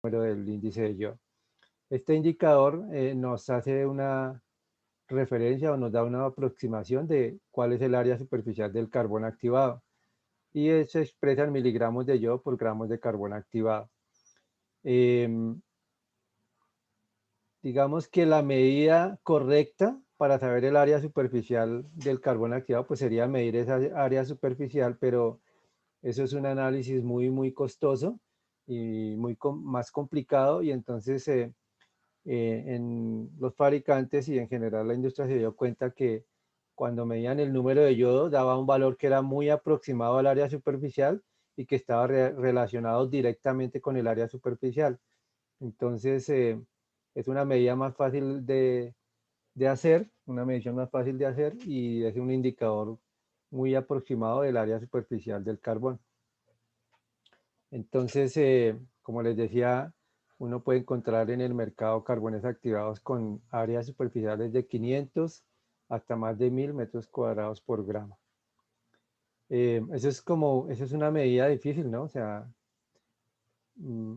número del índice de yodo. Este indicador nos hace una referencia o nos da una aproximación de cuál es el área superficial del carbón activado y se expresa en miligramos de yodo por gramos de carbón activado. Digamos que la medida correcta para saber el área superficial del carbón activado pues sería medir esa área superficial, pero eso es un análisis muy costoso y más complicado, y entonces en los fabricantes y en general la industria se dio cuenta que cuando medían el número de yodo daba un valor que era muy aproximado al área superficial y que estaba relacionado directamente con el área superficial. Entonces es una medida más fácil de hacer, una medición más fácil de hacer, y es un indicador muy aproximado del área superficial del carbón. Entonces, como les decía, uno puede encontrar en el mercado carbones activados con áreas superficiales de 500 hasta más de 1000 metros cuadrados por gramo. Eso es una medida difícil, ¿no? O sea,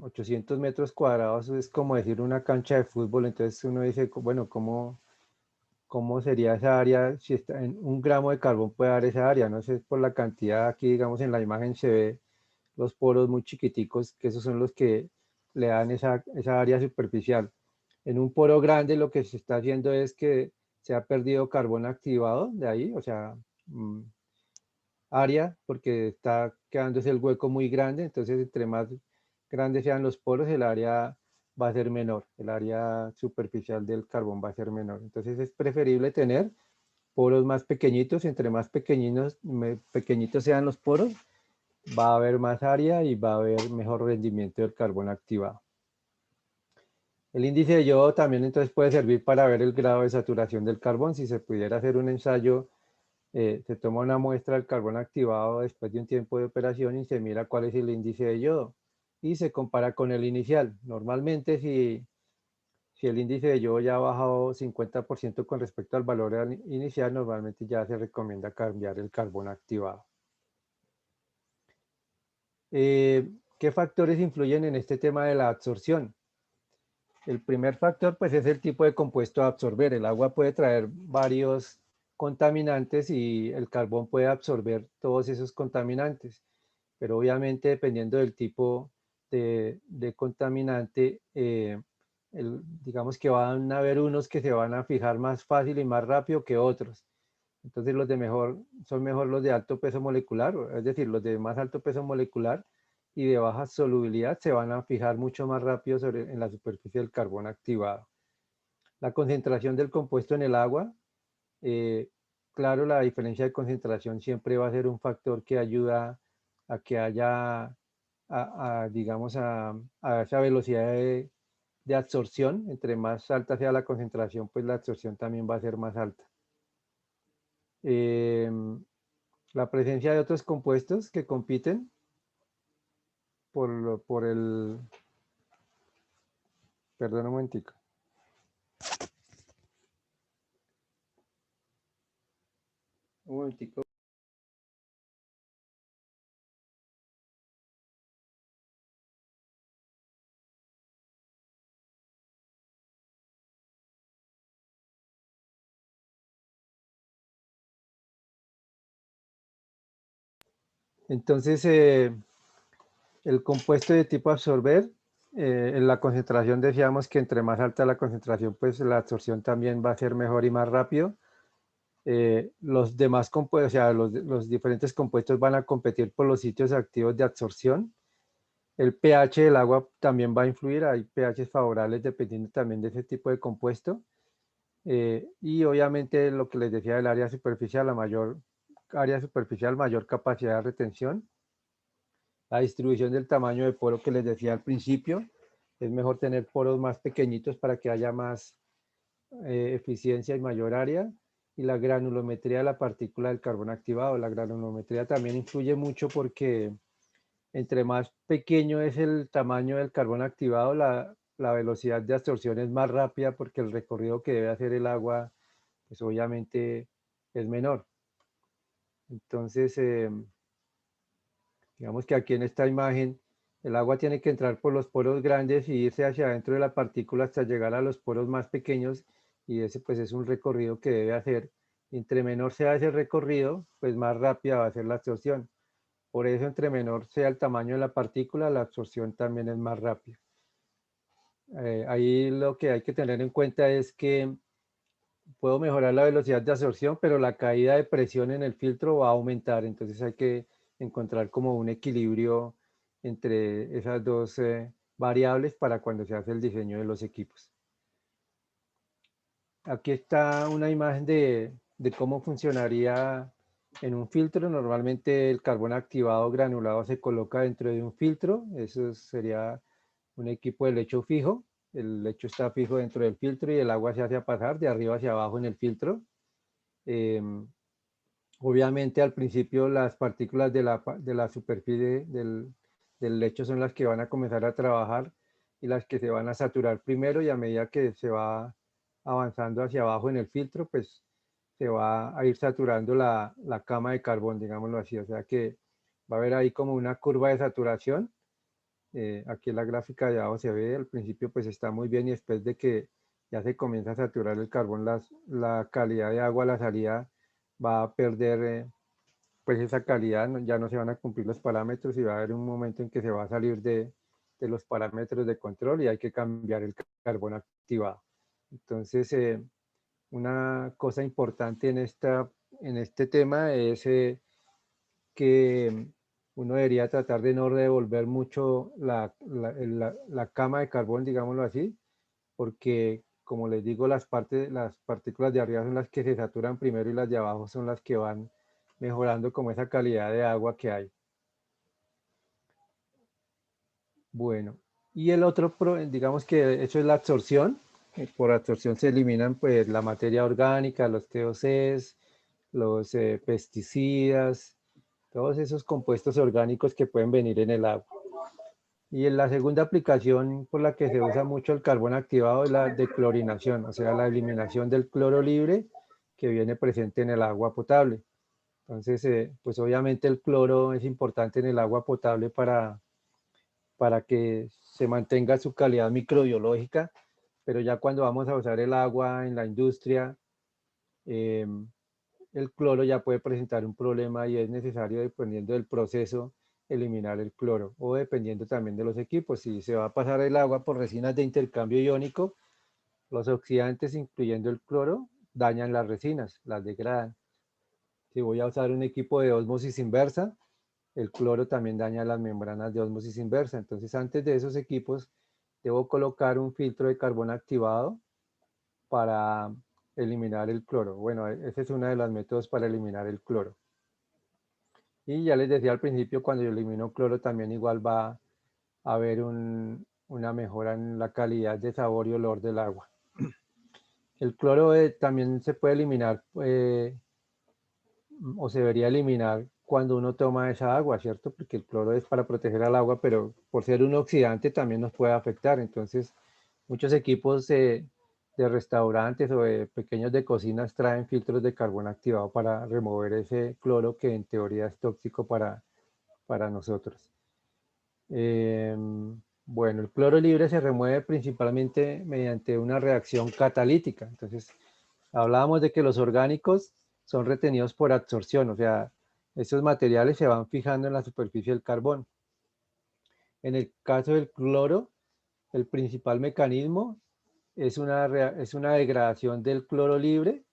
800 metros cuadrados es como decir una cancha de fútbol. Entonces uno dice, bueno, ¿cómo sería esa área? Si está en 1 gramo de carbón puede dar esa área, no sé, por la cantidad. Aquí, digamos, en la imagen se ve los poros muy chiquiticos, que esos son los que le dan esa área superficial. En un poro grande lo que se está haciendo es que se ha perdido carbón activado de ahí, o sea, área, porque está quedándose el hueco muy grande. Entonces entre más grandes sean los poros, el área va a ser menor, el área superficial del carbón va a ser menor. Entonces es preferible tener poros más pequeñitos. Entre más pequeñitos sean los poros, va a haber más área y va a haber mejor rendimiento del carbón activado. El índice de yodo también entonces puede servir para ver el grado de saturación del carbón. Si se pudiera hacer un ensayo, se toma una muestra del carbón activado después de un tiempo de operación y se mira cuál es el índice de yodo y se compara con el inicial. Normalmente si el índice de yodo ya ha bajado 50% con respecto al valor inicial, normalmente ya se recomienda cambiar el carbón activado. ¿Qué factores influyen en este tema de la absorción? El primer factor pues es el tipo de compuesto a absorber. El agua puede traer varios contaminantes y el carbón puede absorber todos esos contaminantes, pero obviamente dependiendo del tipo de contaminante, digamos que van a haber unos que se van a fijar más fácil y más rápido que otros. Entonces son mejor los de alto peso molecular, es decir, los de más alto peso molecular y de baja solubilidad se van a fijar mucho más rápido en la superficie del carbón activado. La concentración del compuesto en el agua, eh, claro, la diferencia de concentración siempre va a ser un factor que ayuda a que haya, digamos, a esa velocidad de absorción. Entre más alta sea la concentración, pues la absorción también va a ser más alta. La presencia de otros compuestos que compiten por el... Perdón un momentico. Un momentico. Entonces, el compuesto de tipo absorber, en la concentración decíamos que entre más alta la concentración, pues la absorción también va a ser mejor y más rápido. Los demás compuestos, o sea, los diferentes compuestos van a competir por los sitios activos de absorción. El pH del agua también va a influir, hay pHs favorables dependiendo también de ese tipo de compuesto. Y obviamente lo que les decía del área superficial, la mayor área superficial, mayor capacidad de retención. La distribución del tamaño de poro que les decía al principio, es mejor tener poros más pequeñitos para que haya más eficiencia y mayor área. Y la granulometría de la partícula del carbón activado. La granulometría también influye mucho porque entre más pequeño es el tamaño del carbón activado, la velocidad de absorción es más rápida porque el recorrido que debe hacer el agua, pues obviamente es menor. Entonces, digamos que aquí en esta imagen El agua tiene que entrar por los poros grandes y irse hacia adentro de la partícula hasta llegar a los poros más pequeños, y ese pues es un recorrido que debe hacer. Entre menor sea ese recorrido, pues más rápida va a ser la absorción. Por eso entre menor sea el tamaño de la partícula, la absorción también es más rápida. Ahí lo que hay que tener en cuenta es que puedo mejorar la velocidad de absorción, pero la caída de presión en el filtro va a aumentar. Entonces hay que encontrar como un equilibrio entre esas dos variables para cuando se hace el diseño de los equipos. Aquí está una imagen de cómo funcionaría en un filtro. Normalmente el carbón activado granulado se coloca dentro de un filtro. Eso sería un equipo de lecho fijo. El lecho está fijo dentro del filtro y el agua se hace pasar de arriba hacia abajo en el filtro. Obviamente al principio las partículas de la superficie del lecho son las que van a comenzar a trabajar y las que se van a saturar primero, y a medida que se va avanzando hacia abajo en el filtro, pues se va a ir saturando la cama de carbón, digámoslo así. O sea que va a haber ahí como una curva de saturación. Aquí en la gráfica de abajo se ve, al principio pues está muy bien, y después de que ya se comienza a saturar el carbón, la calidad de agua a la salida va a perder pues esa calidad, ya no se van a cumplir los parámetros y va a haber un momento en que se va a salir de los parámetros de control y hay que cambiar el carbón activado. Entonces, una cosa importante en este tema es que uno debería tratar de no revolver mucho la cama de carbón, digámoslo así, porque como les digo, las partículas de arriba son las que se saturan primero y las de abajo son las que van mejorando como esa calidad de agua que hay. Bueno, y el otro, digamos que eso es la absorción. Por absorción se eliminan pues la materia orgánica, los TOCs, los pesticidas, todos esos compuestos orgánicos que pueden venir en el agua. Y en la segunda aplicación por la que se usa mucho el carbón activado es la declorinación, o sea, la eliminación del cloro libre que viene presente en el agua potable. Entonces, pues obviamente el cloro es importante en el agua potable para que se mantenga su calidad microbiológica, pero ya cuando vamos a usar el agua en la industria, eh, el cloro ya puede presentar un problema y es necesario, dependiendo del proceso, eliminar el cloro, o dependiendo también de los equipos. Si se va a pasar el agua por resinas de intercambio iónico, los oxidantes, incluyendo el cloro, dañan las resinas, las degradan. Si voy a usar un equipo de ósmosis inversa, el cloro también daña las membranas de ósmosis inversa. Entonces, antes de esos equipos, debo colocar un filtro de carbón activado para eliminar el cloro. Bueno, ese es uno de los métodos para eliminar el cloro. Y ya les decía al principio, cuando yo elimino cloro también igual va a haber una mejora en la calidad de sabor y olor del agua. El cloro también se puede eliminar o se debería eliminar cuando uno toma esa agua, ¿cierto? Porque el cloro es para proteger al agua, pero por ser un oxidante también nos puede afectar. Entonces, muchos equipos de restaurantes o de pequeños de cocinas traen filtros de carbón activado para remover ese cloro que en teoría es tóxico para nosotros. Bueno, el cloro libre se remueve principalmente mediante una reacción catalítica. Entonces, hablábamos de que los orgánicos son retenidos por absorción, o sea, esos materiales se van fijando en la superficie del carbón. En el caso del cloro, el principal mecanismo es una degradación del cloro libre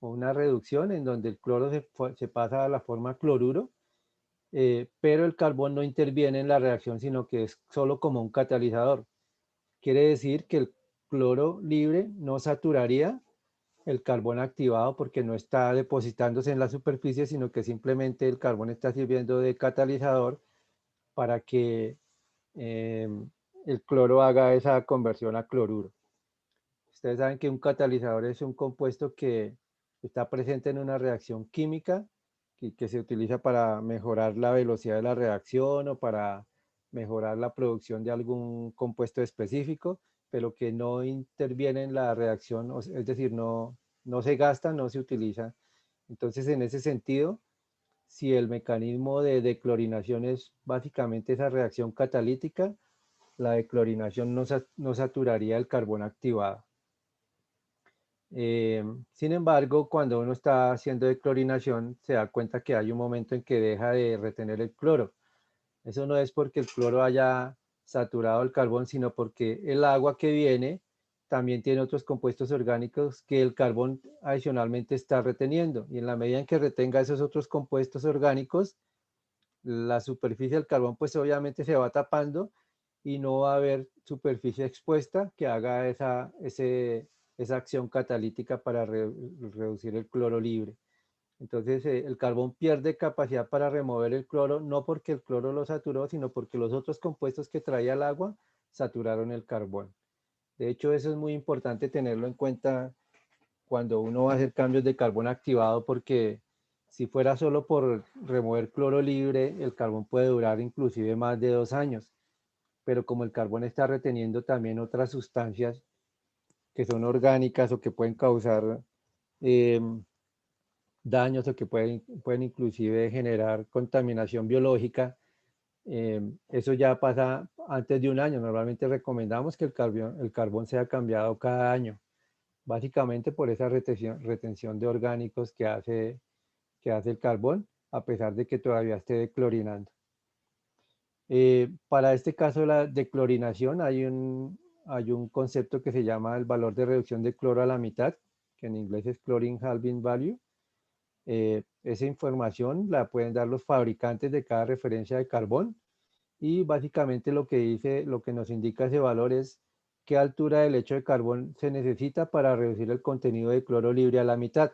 o una reducción en donde el cloro se pasa a la forma cloruro, pero el carbón no interviene en la reacción, sino que es solo como un catalizador. Quiere decir que el cloro libre no saturaría el carbón activado porque no está depositándose en la superficie, sino que simplemente el carbón está sirviendo de catalizador para que eh, el cloro haga esa conversión a cloruro. Ustedes saben que un catalizador es un compuesto que está presente en una reacción química que se utiliza para mejorar la velocidad de la reacción o para mejorar la producción de algún compuesto específico, pero que no interviene en la reacción, es decir, no se gasta, no se utiliza. Entonces, en ese sentido, si el mecanismo de declorinación es básicamente esa reacción catalítica, la declorinación no saturaría el carbón activado. Sin embargo, cuando uno está haciendo declorinación, se da cuenta que hay un momento en que deja de retener el cloro. Eso no es porque el cloro haya saturado el carbón, sino porque el agua que viene también tiene otros compuestos orgánicos que el carbón adicionalmente está reteniendo. Y en la medida en que retenga esos otros compuestos orgánicos, la superficie del carbón pues obviamente se va tapando y no va a haber superficie expuesta que haga esa acción catalítica para reducir el cloro libre. Entonces el carbón pierde capacidad para remover el cloro, no porque el cloro lo saturó, sino porque los otros compuestos que traía el agua saturaron el carbón. De hecho, eso es muy importante tenerlo en cuenta cuando uno va a hacer cambios de carbón activado, porque si fuera solo por remover cloro libre, el carbón puede durar inclusive más de 2 años. Pero como el carbón está reteniendo también otras sustancias que son orgánicas o que pueden causar eh, daños o que pueden inclusive generar contaminación biológica, eso ya pasa antes de 1 año. Normalmente recomendamos que el carbón sea cambiado cada año, básicamente por esa retención de orgánicos que hace el carbón, a pesar de que todavía esté declorinando. Para este caso de la declorinación hay un concepto que se llama el valor de reducción de cloro a la mitad, que en inglés es chlorine halving value. Esa información la pueden dar los fabricantes de cada referencia de carbón, y básicamente lo que dice, lo que nos indica ese valor es qué altura del lecho de carbón se necesita para reducir el contenido de cloro libre a la mitad.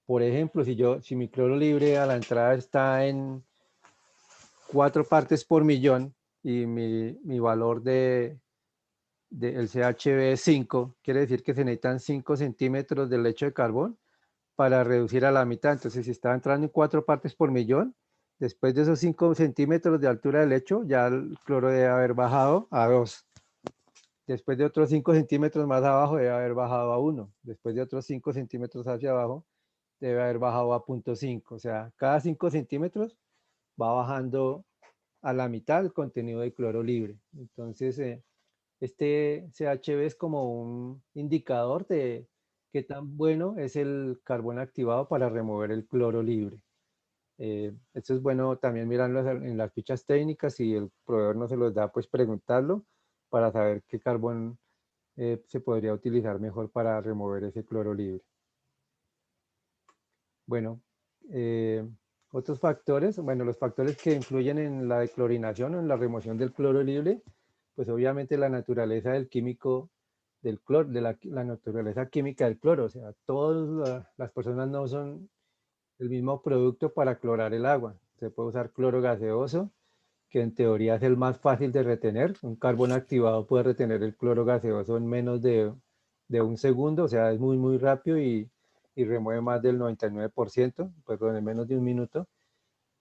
Por ejemplo, si mi cloro libre a la entrada está en 4 partes por millón y mi valor el CHV es 5, quiere decir que se necesitan 5 centímetros del lecho de carbón para reducir a la mitad. Entonces, si estaba entrando en 4 partes por millón, después de esos 5 centímetros de altura del lecho, ya el cloro debe haber bajado a 2. Después de otros 5 centímetros más abajo, debe haber bajado a 1. Después de otros 5 centímetros hacia abajo, debe haber bajado a 0.5. O sea, cada 5 centímetros va bajando a la mitad el contenido de cloro libre. Entonces, este CHV es como un indicador de qué tan bueno es el carbón activado para remover el cloro libre. Esto es bueno también mirarlo en las fichas técnicas. Si el proveedor no se los da, pues preguntarlo para saber qué carbón se podría utilizar mejor para remover ese cloro libre. Bueno, otros factores, bueno, los factores que influyen en la declorinación o en la remoción del cloro libre, pues obviamente la naturaleza del químico del cloro, de la naturaleza química del cloro. O sea, todas las personas no son el mismo producto para clorar el agua. Se puede usar cloro gaseoso, que en teoría es el más fácil de retener. Un carbón activado puede retener el cloro gaseoso en menos de 1 segundo, o sea, es muy rápido y remueve más del 99%, perdón, en menos de 1 minuto.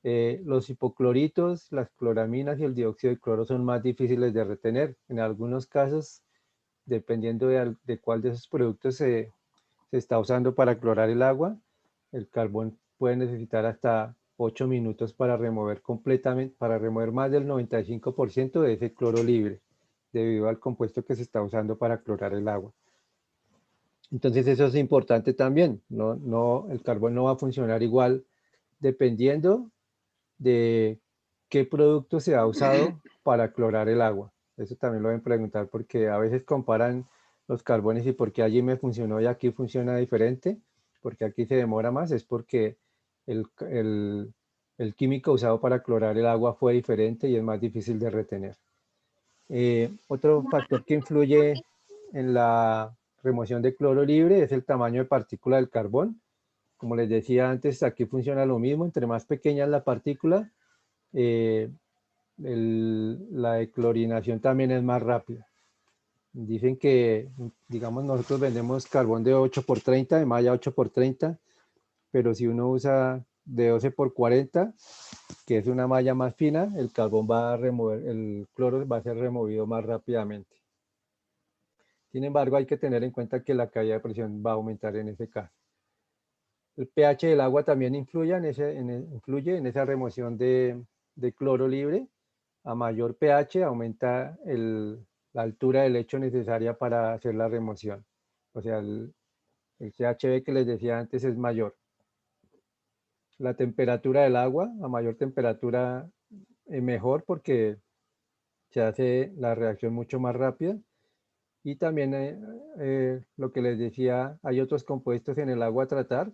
Los hipocloritos, las cloraminas y el dióxido de cloro son más difíciles de retener. En algunos casos, dependiendo de cuál de esos productos se está usando para clorar el agua, el carbón puede necesitar hasta 8 minutos para remover completamente, para remover más del 95% de ese cloro libre, debido al compuesto que se está usando para clorar el agua. Entonces eso es importante también. El carbón no va a funcionar igual dependiendo de qué producto se ha usado para clorar el agua. Eso también lo deben preguntar, porque a veces comparan los carbones y por qué allí me funcionó y aquí funciona diferente, porque aquí se demora más, es porque el, el químico usado para clorar el agua fue diferente y es más difícil de retener. Otro factor que influye en la remoción de cloro libre es el tamaño de partícula del carbón. Como les decía antes, aquí funciona lo mismo. Entre más pequeña es la partícula, la declorinación también es más rápida. Dicen que, digamos, nosotros vendemos carbón de 8x30, de malla 8x30, pero si uno usa de 12x40, que es una malla más fina, el carbón va a remover, el cloro va a ser removido más rápidamente. Sin embargo, hay que tener en cuenta que la caída de presión va a aumentar en ese caso. El pH del agua también influye influye en esa remoción de cloro libre. A mayor pH aumenta la altura del lecho necesaria para hacer la remoción. O sea, el CHB que les decía antes es mayor. La temperatura del agua, a mayor temperatura mejor porque se hace la reacción mucho más rápida. Y también lo que les decía, hay otros compuestos en el agua a tratar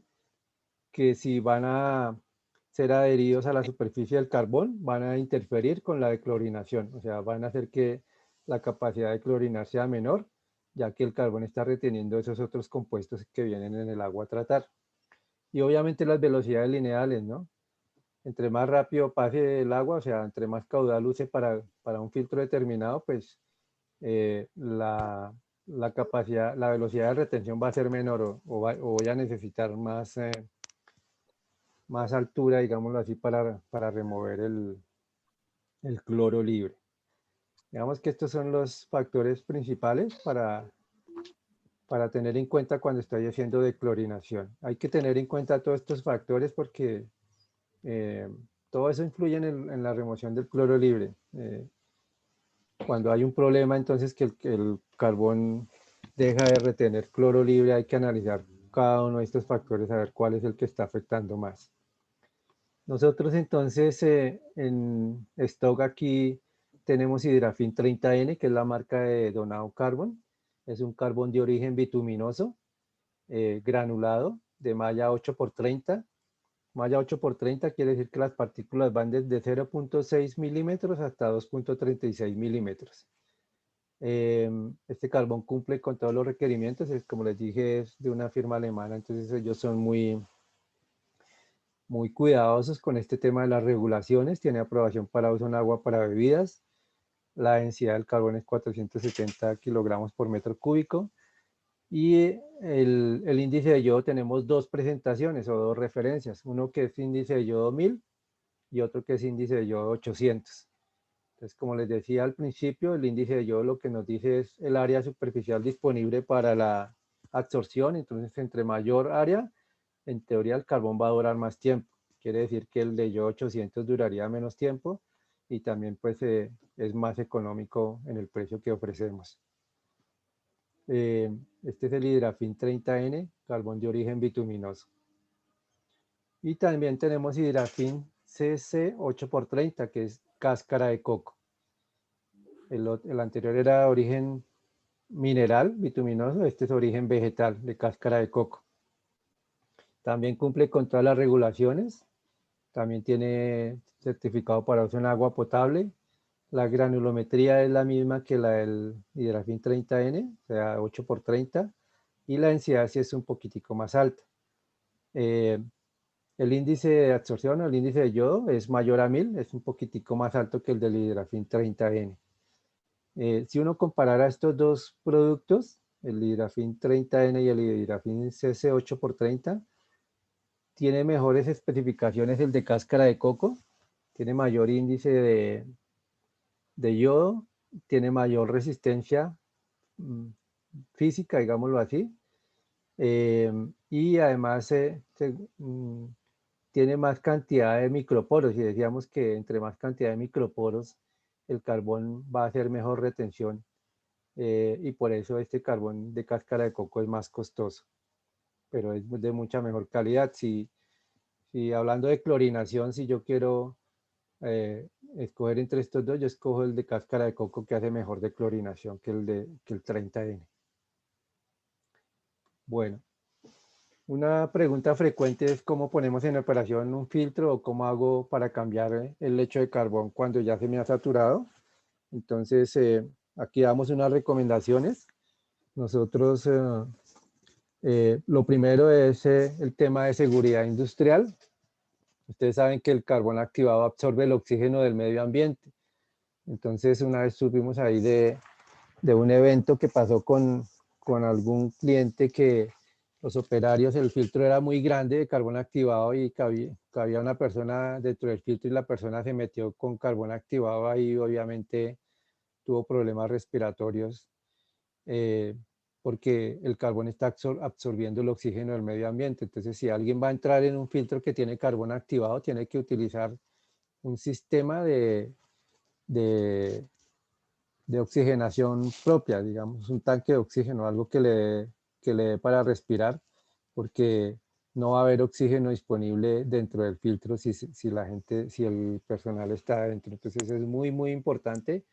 que si van a ser adheridos a la superficie del carbón, van a interferir con la declorinación, o sea, van a hacer que la capacidad de clorinar sea menor, ya que el carbón está reteniendo esos otros compuestos que vienen en el agua a tratar. Y obviamente las velocidades lineales, ¿no? Entre más rápido pase el agua, o sea, entre más caudal use para un filtro determinado, pues la capacidad, la velocidad de retención va a ser menor o voy a necesitar más altura, digámoslo así, para remover el cloro libre. Digamos que estos son los factores principales para tener en cuenta cuando estoy haciendo declorinación. Hay que tener en cuenta todos estos factores porque eh, todo eso influye en la remoción del cloro libre. Cuando hay un problema, entonces que el carbón deja de retener cloro libre, hay que analizar cada uno de estos factores a ver cuál es el que está afectando más. Nosotros entonces en stock aquí tenemos Hidrafin 30N, que es la marca de Donao Carbon. Es un carbón de origen bituminoso, granulado, de malla 8×30. Malla 8×30 quiere decir que las partículas van desde 0.6 milímetros hasta 2.36 milímetros. Este carbón cumple con todos los requerimientos, como les dije, es de una firma alemana, entonces ellos son muy cuidadosos con este tema de las regulaciones, tiene aprobación para uso en agua para bebidas, la densidad del carbón es 470 kilogramos por metro cúbico y el índice de yodo tenemos dos presentaciones o dos referencias, uno que es índice de yodo 1000 y otro que es índice de yodo 800. Entonces, como les decía al principio, el índice de yodo lo que nos dice es el área superficial disponible para la absorción, entonces entre mayor área, en teoría el carbón va a durar más tiempo. Quiere decir que el de yodo 800 duraría menos tiempo y también pues es más económico en el precio que ofrecemos. Este es el Hidrafin 30N, carbón de origen bituminoso. Y también tenemos Hidrafin CC 8×30, que es cáscara de coco. El anterior era origen mineral bituminoso, este es origen vegetal de cáscara de coco. También cumple con todas las regulaciones, también tiene certificado para uso en agua potable. La granulometría es la misma que la del Hidrafin 30N, o sea 8×30, y la densidad sí es un poquitico más alta. El índice de absorción o el índice de yodo es mayor a 1000, es un poquitico más alto que el del Hidrafin 30N. Si uno comparara estos dos productos, el Hidrafin 30N y el Hidrafin CC 8×30, tiene mejores especificaciones el de cáscara de coco, tiene mayor índice de yodo, tiene mayor resistencia física, digámoslo así, y además tiene más cantidad de microporos, y decíamos que entre más cantidad de microporos, el carbón va a hacer mejor retención, y por eso este carbón de cáscara de coco es más costoso, pero es de mucha mejor calidad. Si hablando de clorinación, si yo quiero escoger entre estos dos, yo escojo el de cáscara de coco que hace mejor de clorinación que el 30N. Bueno, una pregunta frecuente es cómo ponemos en operación un filtro o cómo hago para cambiar el lecho de carbón cuando ya se me ha saturado. Entonces, aquí damos unas recomendaciones. Nosotros, lo primero es el tema de seguridad industrial. Ustedes saben que el carbón activado absorbe el oxígeno del medio ambiente. Entonces, una vez supimos ahí de un evento que pasó con algún cliente que los operarios, el filtro era muy grande de carbón activado y cabía una persona dentro del filtro y la persona se metió con carbón activado ahí, obviamente tuvo problemas respiratorios. porque el carbón está absorbiendo el oxígeno del medio ambiente. Entonces, si alguien va a entrar en un filtro que tiene carbón activado, tiene que utilizar un sistema de, de oxigenación propia, digamos, un tanque de oxígeno, algo que le dé para respirar, porque no va a haber oxígeno disponible dentro del filtro si la gente, si el personal está adentro. Entonces es muy, muy importante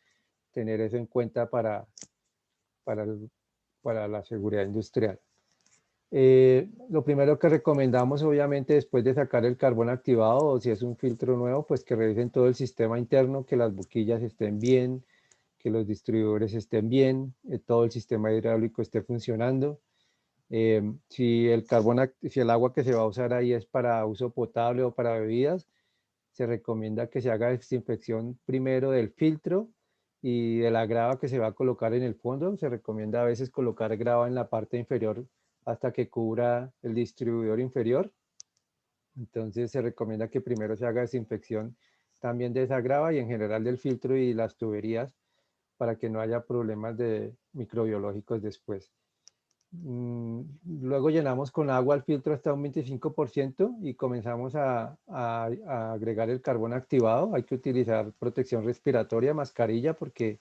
tener eso en cuenta para, para la seguridad industrial. Lo primero que recomendamos, obviamente, después de sacar el carbón activado, o si es un filtro nuevo, pues que revisen todo el sistema interno, que las boquillas estén bien, que los distribuidores estén bien, todo el sistema hidráulico esté funcionando. Si si el agua que se va a usar ahí es para uso potable o para bebidas, se recomienda que se haga desinfección primero del filtro y de la grava que se va a colocar en el fondo. Se recomienda a veces colocar grava en la parte inferior hasta que cubra el distribuidor inferior. Entonces se recomienda que primero se haga desinfección también de esa grava y en general del filtro y las tuberías para que no haya problemas de microbiológicos después. Luego llenamos con agua el filtro hasta un 25% y comenzamos a agregar el carbón activado. Hay que utilizar protección respiratoria, mascarilla, porque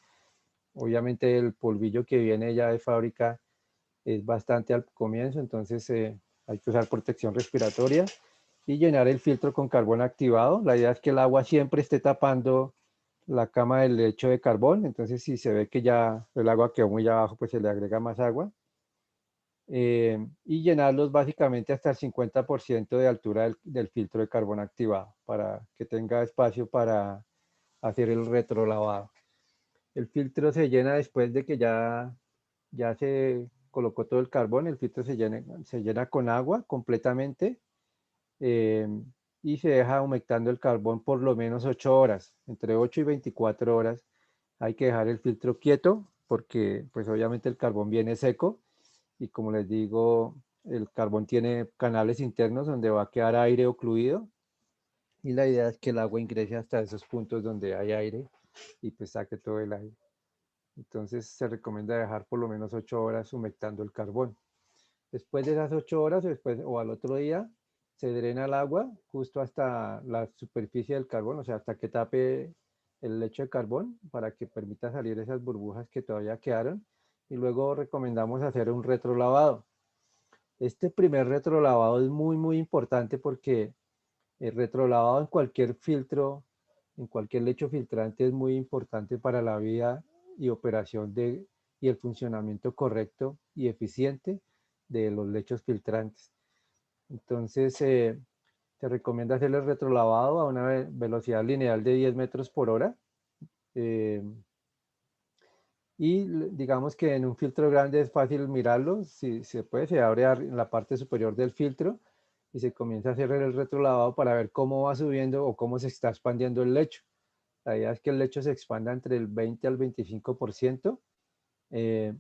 obviamente el polvillo que viene ya de fábrica es bastante al comienzo, entonces hay que usar protección respiratoria y llenar el filtro con carbón activado. La idea es que el agua siempre esté tapando la cama del lecho de carbón, entonces si se ve que ya el agua quedó muy abajo, pues se le agrega más agua. Y llenarlos básicamente hasta el 50% de altura del filtro de carbón activado para que tenga espacio para hacer el retrolavado. El filtro se llena después de que ya se colocó todo el carbón, el filtro se llena con agua completamente eh, y se deja humectando el carbón por lo menos 8 horas, entre 8 y 24 horas. Hay que dejar el filtro quieto porque pues obviamente el carbón viene seco y como les digo, el carbón tiene canales internos donde va a quedar aire ocluido y la idea es que el agua ingrese hasta esos puntos donde hay aire y pues saque todo el aire. Entonces se recomienda dejar por lo menos 8 horas humectando el carbón. Después de esas 8 horas o al otro día se drena el agua justo hasta la superficie del carbón, o sea, hasta que tape el lecho de carbón para que permita salir esas burbujas que todavía quedaron. Y luego recomendamos hacer un retrolavado. Este primer retrolavado es muy, muy importante porque el retrolavado en cualquier filtro, en cualquier lecho filtrante es muy importante para la vida y operación y el funcionamiento correcto y eficiente de los lechos filtrantes. Entonces, se recomienda hacer el retrolavado a una velocidad lineal de 10 metros por hora. eh, y digamos que en un filtro grande es fácil mirarlo, si se puede, se abre en la parte superior del filtro y se comienza a hacer el retrolavado para ver cómo va subiendo o cómo se está expandiendo el lecho. La idea es que el lecho se expanda entre el 20 al 25% eh,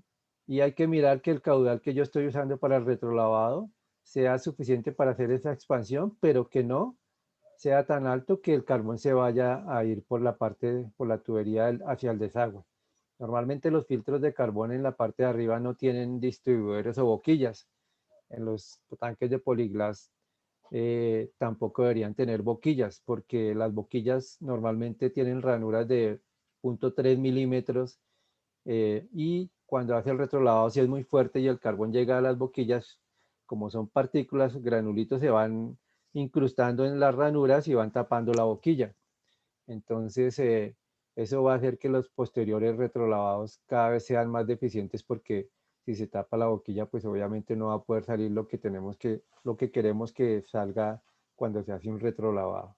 y hay que mirar que el caudal que yo estoy usando para el retrolavado sea suficiente para hacer esa expansión, pero que no sea tan alto que el carbón se vaya a ir por la parte, por la tubería hacia el desagüe. Normalmente los filtros de carbón en la parte de arriba no tienen distribuidores o boquillas. En los tanques de Polyglass tampoco deberían tener boquillas porque las boquillas normalmente tienen ranuras de 0.3 milímetros y cuando hace el retrolavado si es muy fuerte y el carbón llega a las boquillas, como son partículas, granulitos se van incrustando en las ranuras y van tapando la boquilla. Entonces, eso va a hacer que los posteriores retrolavados cada vez sean más deficientes porque si se tapa la boquilla, pues obviamente no va a poder salir lo que queremos que salga cuando se hace un retrolavado.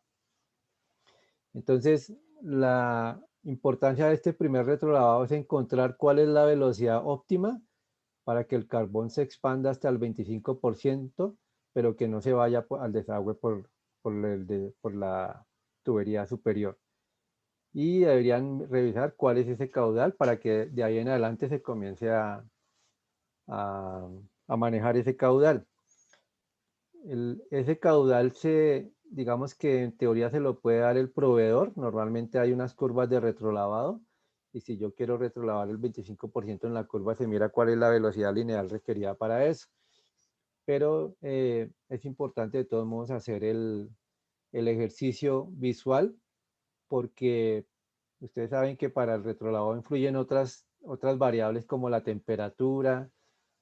Entonces, la importancia de este primer retrolavado es encontrar cuál es la velocidad óptima para que el carbón se expanda hasta el 25%, pero que no se vaya al desagüe por la tubería superior. Y deberían revisar cuál es ese caudal para que de ahí en adelante se comience a, a manejar ese caudal. Ese caudal digamos que en teoría se lo puede dar el proveedor. Normalmente hay unas curvas de retrolavado y si yo quiero retrolavar el 25% en la curva, se mira cuál es la velocidad lineal requerida para eso. Pero es importante de todos modos hacer el ejercicio visual, porque ustedes saben que para el retrolavado influyen otras variables como la temperatura,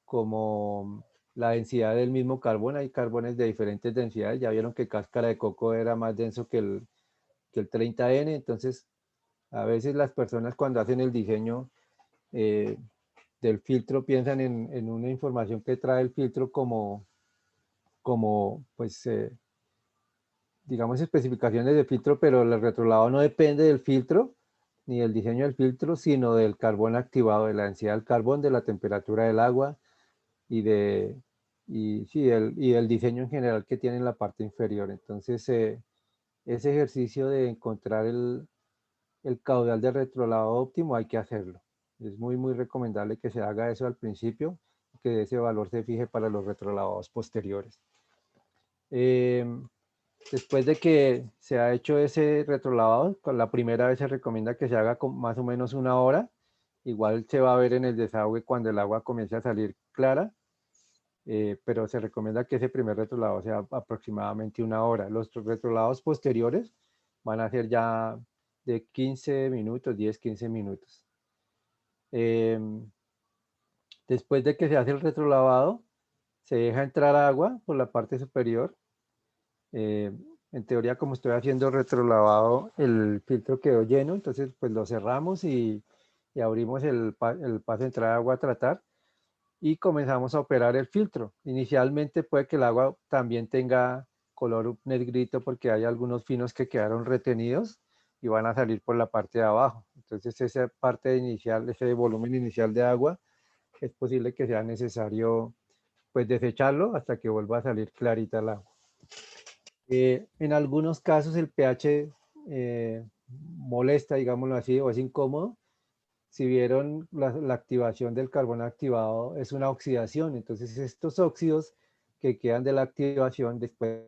como la densidad del mismo carbón. Hay carbones de diferentes densidades. Ya vieron que cáscara de coco era más denso que el 30N. Entonces, a veces las personas cuando hacen el diseño eh, del filtro piensan en una información que trae el filtro como pues, digamos, especificaciones de filtro, pero el retrolavado no depende del filtro ni del diseño del filtro, sino del carbón activado, de la densidad del carbón, de la temperatura del agua y sí, el diseño en general que tiene en la parte inferior. Entonces, ese ejercicio de encontrar el caudal de retrolavado óptimo hay que hacerlo. Es muy, muy recomendable que se haga eso al principio, que ese valor se fije para los retrolavados posteriores. Después de que se ha hecho ese retrolavado, la primera vez se recomienda que se haga con más o menos 1 hora. Igual se va a ver en el desagüe cuando el agua comience a salir clara, pero se recomienda que ese primer retrolavado sea aproximadamente 1 hora. Los retrolavados posteriores van a ser ya de 15 minutos, 10, 15 minutos. Después de que se hace el retrolavado, se deja entrar agua por la parte superior. En teoría, como estoy haciendo retrolavado, el filtro quedó lleno, entonces pues lo cerramos y abrimos el paso de entrada de agua a tratar y comenzamos a operar el filtro. Inicialmente puede que el agua también tenga color negrito porque hay algunos finos que quedaron retenidos y van a salir por la parte de abajo. Entonces esa parte inicial, ese volumen inicial de agua, es posible que sea necesario pues desecharlo hasta que vuelva a salir clarita el agua. En algunos casos el pH molesta, digámoslo así, o es incómodo. Si vieron, la activación del carbón activado es una oxidación. Entonces estos óxidos que quedan de la activación después,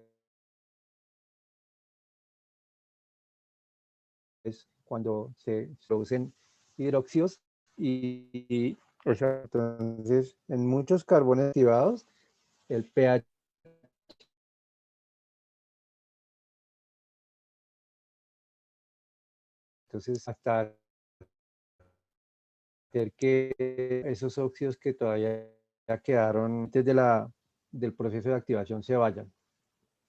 cuando se producen hidróxidos entonces en muchos carbones activados el pH, entonces hasta hacer que esos óxidos que todavía quedaron antes del proceso de activación se vayan.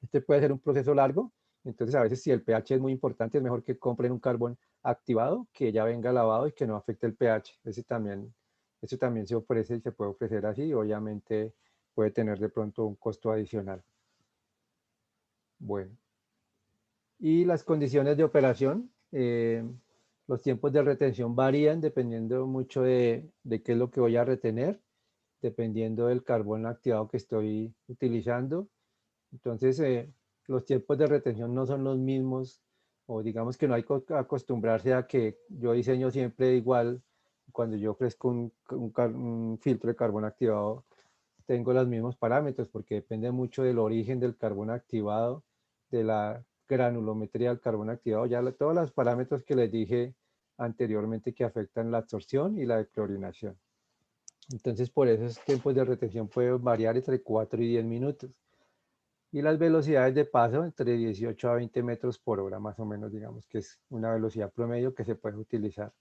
Este puede ser un proceso largo, entonces a veces si el pH es muy importante es mejor que compren un carbón activado que ya venga lavado y que no afecte el pH. Eso también se ofrece y se puede ofrecer así, obviamente puede tener de pronto un costo adicional. Bueno, y las condiciones de operación, los tiempos de retención varían dependiendo mucho de qué es lo que voy a retener, dependiendo del carbón activado que estoy utilizando. Entonces, los tiempos de retención no son los mismos, o digamos que no hay que acostumbrarse a que yo diseño siempre igual. Cuando yo ofrezco un filtro de carbón activado, tengo los mismos parámetros, porque depende mucho del origen del carbón activado, de la granulometría del carbón activado, ya todos los parámetros que les dije anteriormente que afectan la absorción y la declorinación. Entonces, por eso los tiempos de retención pueden variar entre 4 y 10 minutos. Y las velocidades de paso entre 18 a 20 metros por hora, más o menos, digamos que es una velocidad promedio que se puede utilizar.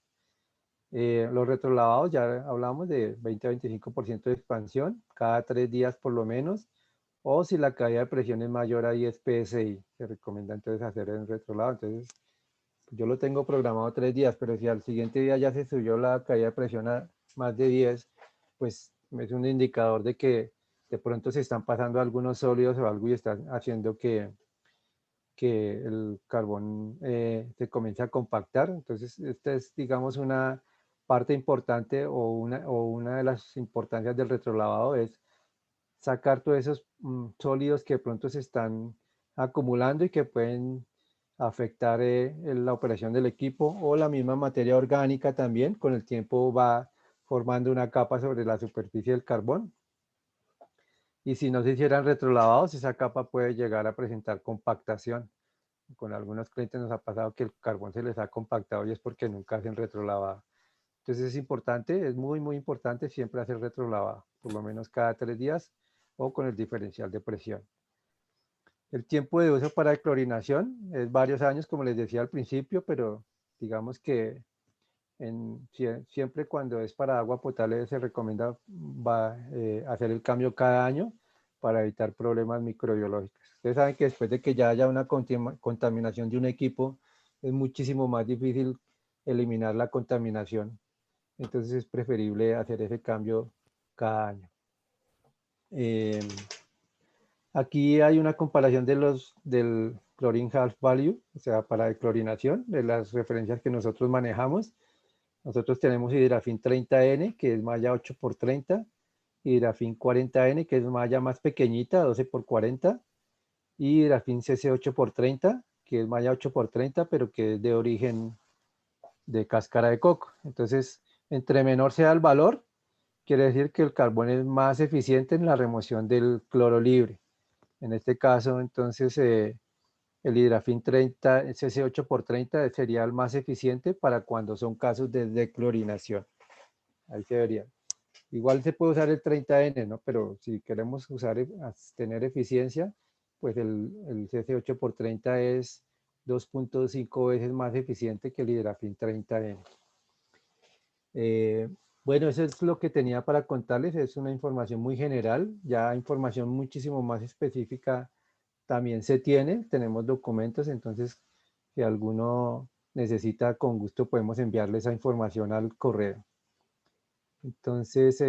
Los retrolavados, ya hablamos de 20 a 25% de expansión cada 3 días por lo menos, o si la caída de presión es mayor a 10 psi, se recomienda entonces hacer el retrolavado. Entonces, yo lo tengo programado 3 días, pero si al siguiente día ya se subió la caída de presión a más de 10, pues es un indicador de que de pronto se están pasando algunos sólidos o algo y están haciendo que el carbón se comience a compactar. Entonces, esta es, digamos, una parte importante o una de las importancias del retrolavado es sacar todos esos sólidos que de pronto se están acumulando y que pueden afectar la operación del equipo, o la misma materia orgánica también con el tiempo va formando una capa sobre la superficie del carbón. Y si no se hicieran retrolavados, esa capa puede llegar a presentar compactación. Con algunos clientes nos ha pasado que el carbón se les ha compactado y es porque nunca hacen retrolavado. Entonces es importante, es muy, muy importante siempre hacer retrolavado, por lo menos cada 3 días o con el diferencial de presión. El tiempo de uso para clorinación es varios años, como les decía al principio, pero digamos que siempre cuando es para agua potable se recomienda hacer el cambio cada año para evitar problemas microbiológicos. Ustedes saben que después de que ya haya una contaminación de un equipo, es muchísimo más difícil eliminar la contaminación. Entonces es preferible hacer ese cambio cada año. Aquí hay una comparación del chlorine half value, o sea, para declorinación, de las referencias que nosotros manejamos. Nosotros tenemos hidrafin 30N, que es malla 8x30, hidrafin 40N, que es malla más pequeñita, 12x40, y hidrafin CC 8x30, que es malla 8x30, pero que es de origen de cáscara de coco. Entonces, entre menor sea el valor, quiere decir que el carbón es más eficiente en la remoción del cloro libre. En este caso, entonces, el hidrafin 30, CC 8x30 sería el más eficiente para cuando son casos de declorinación. Ahí se vería. Igual se puede usar el 30N, ¿no? Pero si queremos tener eficiencia, pues el CC 8x30 es 2.5 veces más eficiente que el hidrafin 30N. Bueno, eso es lo que tenía para contarles. Es una información muy general. Ya información muchísimo más específica también se tiene. Tenemos documentos, entonces si alguno necesita, con gusto podemos enviarle esa información al correo. Entonces,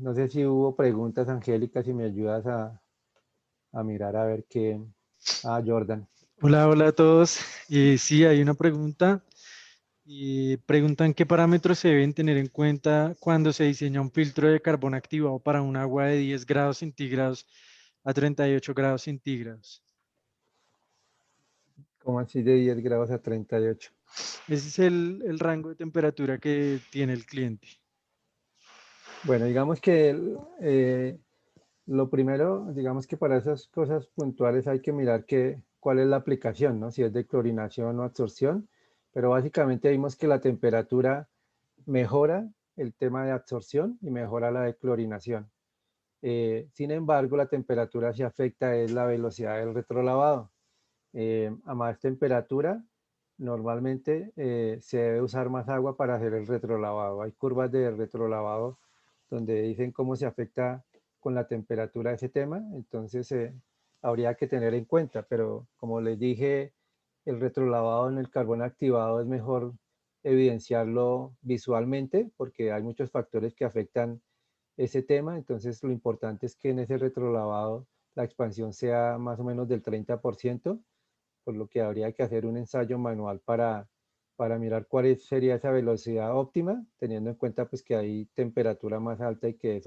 no sé si hubo preguntas, Angélica, si me ayudas a mirar a ver qué. Ah, Jordan. Hola, hola a todos. Sí, hay una pregunta y preguntan qué parámetros se deben tener en cuenta cuando se diseña un filtro de carbón activado para un agua de 10 grados centígrados a 38 grados centígrados. ¿Cómo así de 10 grados a 38? Ese es el rango de temperatura que tiene el cliente. Bueno, digamos que lo primero, digamos que para esas cosas puntuales hay que mirar cuál es la aplicación, ¿no? Si es de clorinación o absorción, pero básicamente vimos que la temperatura mejora el tema de absorción y mejora la de clorinación. Sin embargo, la temperatura sí afecta es la velocidad del retrolavado. A más temperatura, normalmente se debe usar más agua para hacer el retrolavado. Hay curvas de retrolavado donde dicen cómo se afecta con la temperatura ese tema, entonces habría que tener en cuenta, pero como les dije, el retrolavado en el carbón activado es mejor evidenciarlo visualmente porque hay muchos factores que afectan ese tema, entonces lo importante es que en ese retrolavado la expansión sea más o menos del 30%, por lo que habría que hacer un ensayo manual para mirar cuál sería esa velocidad óptima, teniendo en cuenta pues que hay temperatura más alta y que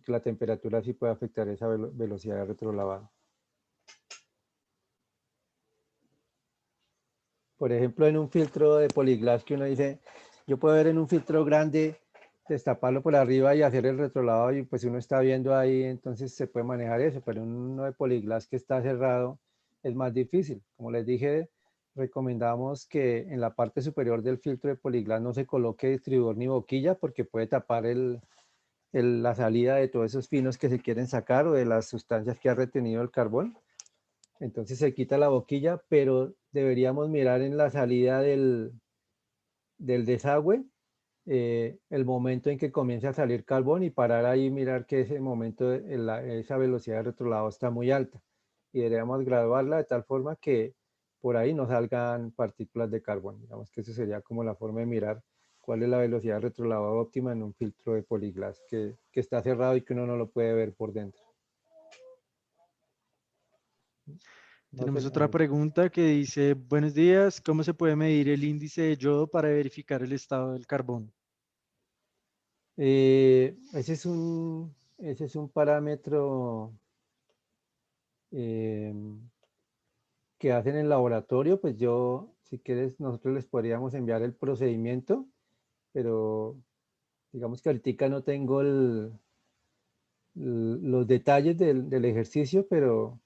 la temperatura sí puede afectar esa velocidad de retrolavado. Por ejemplo, en un filtro de poliglass que uno dice, yo puedo ver en un filtro grande, destaparlo por arriba y hacer el retrolavado y pues uno está viendo ahí, entonces se puede manejar eso, pero en uno de poliglass que está cerrado es más difícil. Como les dije, recomendamos que en la parte superior del filtro de poliglass no se coloque distribuidor ni boquilla porque puede tapar la salida de todos esos finos que se quieren sacar o de las sustancias que ha retenido el carbón. Entonces se quita la boquilla, pero deberíamos mirar en la salida del desagüe el momento en que comience a salir carbón y parar ahí y mirar que ese momento, esa velocidad de retrolavado está muy alta. Y deberíamos graduarla de tal forma que por ahí no salgan partículas de carbón. Digamos que eso sería como la forma de mirar cuál es la velocidad de retrolavado óptima en un filtro de poliglass que está cerrado y que uno no lo puede ver por dentro. No sé, Tenemos otra pregunta que dice, buenos días, ¿cómo se puede medir el índice de yodo para verificar el estado del carbón? ese es un parámetro eh, que hacen en laboratorio, pues si quieres, nosotros les podríamos enviar el procedimiento, pero digamos que ahorita no tengo los detalles del ejercicio, pero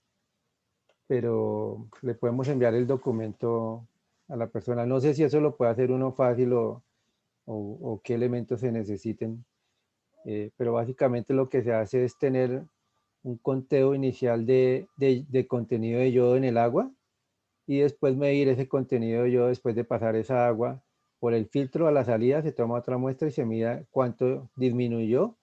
le podemos enviar el documento a la persona. No sé si eso lo puede hacer uno fácil o qué elementos se necesiten. Pero básicamente lo que se hace es tener un conteo inicial de contenido de yodo en el agua y después medir ese contenido de yodo después de pasar esa agua por el filtro a la salida, se toma otra muestra y se mide cuánto disminuyó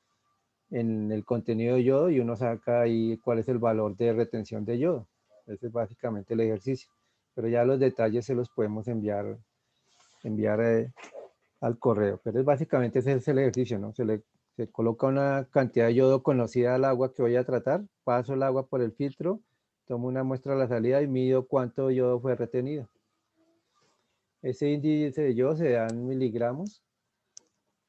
en el contenido de yodo y uno saca ahí cuál es el valor de retención de yodo. Ese es básicamente el ejercicio. Pero ya los detalles se los podemos enviar al correo. Pero es básicamente ese es el ejercicio, ¿no? Se coloca una cantidad de yodo conocida al agua que voy a tratar, paso el agua por el filtro, tomo una muestra a la salida y mido cuánto yodo fue retenido. Ese índice de yodo se da en miligramos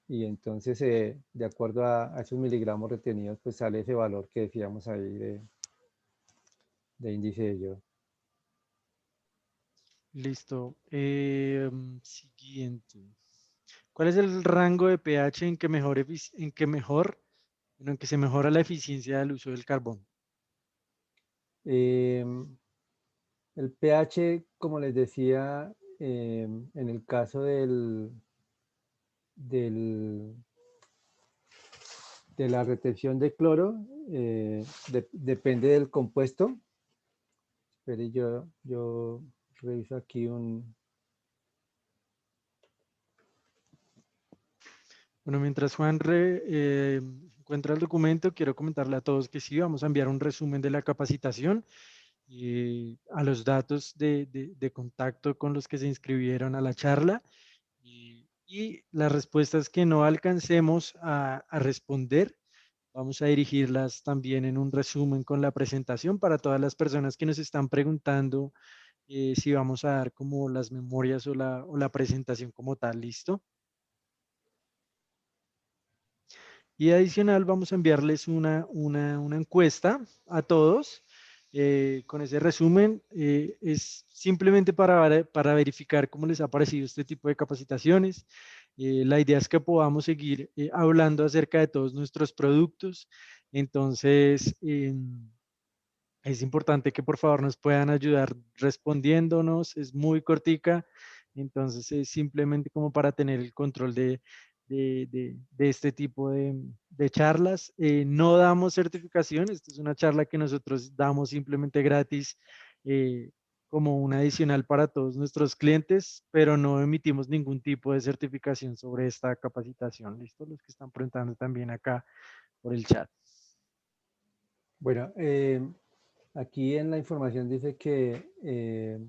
y entonces de acuerdo a esos miligramos retenidos pues sale ese valor que decíamos ahí de índice de yodo. Listo. Siguiente. ¿Cuál es el rango de pH en que en que se mejora la eficiencia del uso del carbón? El pH, como les decía, en el caso del, de la retención de cloro, depende del compuesto. Espere, yo reviso aquí un... Bueno, mientras Juan encuentra el documento, quiero comentarle a todos que sí, vamos a enviar un resumen de la capacitación y a los datos de contacto con los que se inscribieron a la charla y las respuestas que no alcancemos a responder, vamos a dirigirlas también en un resumen con la presentación para todas las personas que nos están preguntando si vamos a dar como las memorias o la presentación como tal, ¿listo? Y adicional vamos a enviarles una encuesta a todos con ese resumen. Es simplemente para verificar cómo les ha parecido este tipo de capacitaciones. La idea es que podamos seguir hablando acerca de todos nuestros productos. Entonces, es importante que por favor nos puedan ayudar respondiéndonos. Es muy cortica. Entonces, es simplemente como para tener el control de este tipo de charlas. No damos certificación, esta es una charla que nosotros damos simplemente gratis eh, como un adicional para todos nuestros clientes, pero no emitimos ningún tipo de certificación sobre esta capacitación. ¿Listo? Los que están preguntando también acá por el chat. Bueno, aquí en la información dice que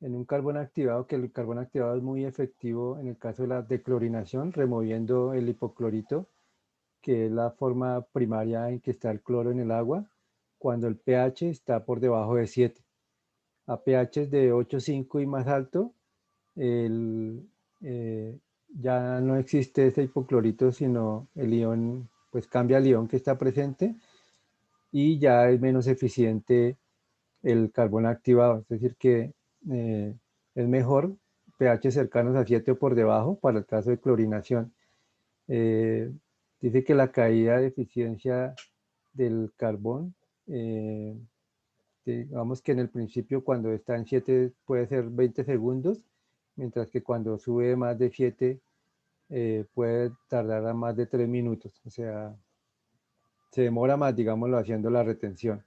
en un carbón activado, que el carbón activado es muy efectivo en el caso de la declorinación, removiendo el hipoclorito, que es la forma primaria en que está el cloro en el agua, cuando el pH está por debajo de 7. A pH de 8,5 y más alto, el, eh, ya no existe ese hipoclorito, sino el ion, pues cambia el ion que está presente y ya es menos eficiente el carbón activado. Es decir, que eh, es mejor pH cercanos a 7 o por debajo para el caso de clorinación. Eh, Dice que la caída de eficiencia del carbón, digamos que en el principio cuando está en 7 puede ser 20 segundos, mientras que cuando sube más de 7 puede tardar a más de 3 minutos. O sea, se demora más, digámoslo, haciendo la retención.